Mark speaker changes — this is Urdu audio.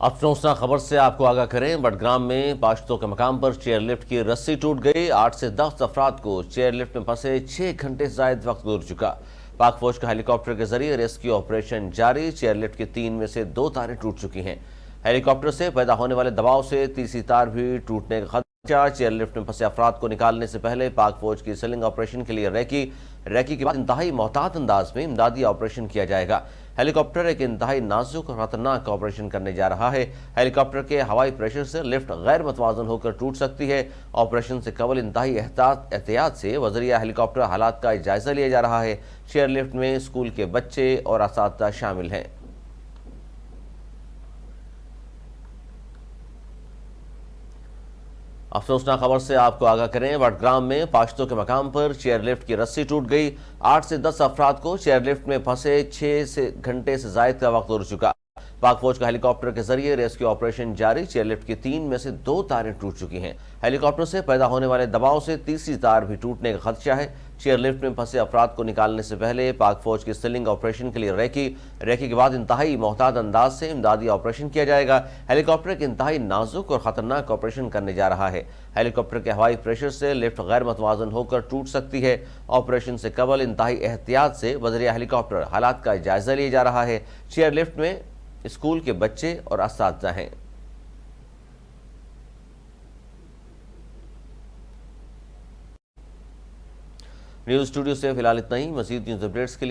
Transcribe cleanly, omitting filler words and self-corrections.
Speaker 1: افسوسناک خبر سے آپ کو آگاہ کریں، بٹگرام میں پاشتوں کے مقام پر چیئر لفٹ کی رسی ٹوٹ گئی۔ 8 سے 10 افراد کو چیئر لفٹ میں پھنسے 6 گھنٹے سے زائد وقت گزر چکا۔ پاک فوج کا ہیلی کاپٹر کے ذریعے ریسکیو آپریشن جاری۔ چیئر لفٹ کی 3 میں سے 2 تاریں ٹوٹ چکی ہیں۔ ہیلی کاپٹر سے پیدا ہونے والے دباؤ سے تیسری تار بھی ٹوٹنے کا خدشہ۔ چیئر لفٹ میں پھنسے افراد کو نکالنے سے پہلے پاک فوج کی سلنگ آپریشن کے لیے ریکی کے بعد انتہائی محتاط انداز میں امدادی آپریشن کیا جائے گا۔ ہیلی کاپٹر ایک انتہائی نازک اور خطرناک آپریشن کرنے جا رہا ہے۔ ہیلی کاپٹر کے ہوائی پریشر سے لفٹ غیر متوازن ہو کر ٹوٹ سکتی ہے۔ آپریشن سے قبل انتہائی احتیاط سے وزریہ ہیلی کاپٹر حالات کا جائزہ لیا جا رہا ہے۔ چیئر لفٹ میں اسکول کے بچے اور اساتذہ شامل ہیں۔ افسوسناک خبر سے آپ کو آگاہ کریں، بٹگرام میں پاشتوں کے مقام پر چیئر لفٹ کی رسی ٹوٹ گئی۔ 8 سے 10 افراد کو چیئر لفٹ میں پھنسے 6 گھنٹے سے زائد کا وقت گزر چکا۔ پاک فوج کا ہیلی کاپٹر کے ذریعے ریسکیو آپریشن جاری۔ چیئر لفٹ کی 3 میں سے 2 تاریں ٹوٹ چکی ہیں۔ ہیلی کاپٹر سے پیدا ہونے والے دباؤ سے تیسری تار بھی ٹوٹنے کا خدشہ ہے۔ چیئر لفٹ میں پھنسے افراد کو نکالنے سے پہلے پاک فوج کی سلنگ آپریشن کے لیے ریکی کے بعد انتہائی محتاط انداز سے امدادی آپریشن کیا جائے گا۔ ہیلی کاپٹر ایک انتہائی نازک اور خطرناک آپریشن کرنے جا رہا ہے۔ ہیلی کاپٹر کے ہوائی پریشر سے لفٹ غیر متوازن ہو کر ٹوٹ سکتی ہے۔ آپریشن سے قبل انتہائی احتیاط سے وزریہ ہیلی کاپٹر حالات کا جائزہ لیا جا رہا ہے۔ چیئر لفٹ میں اسکول کے بچے اور اساتذہ ہیں۔ نیوز اسٹوڈیو سے فی الحال اتنا ہی۔ مزید نیوز اپڈیٹس کے لیے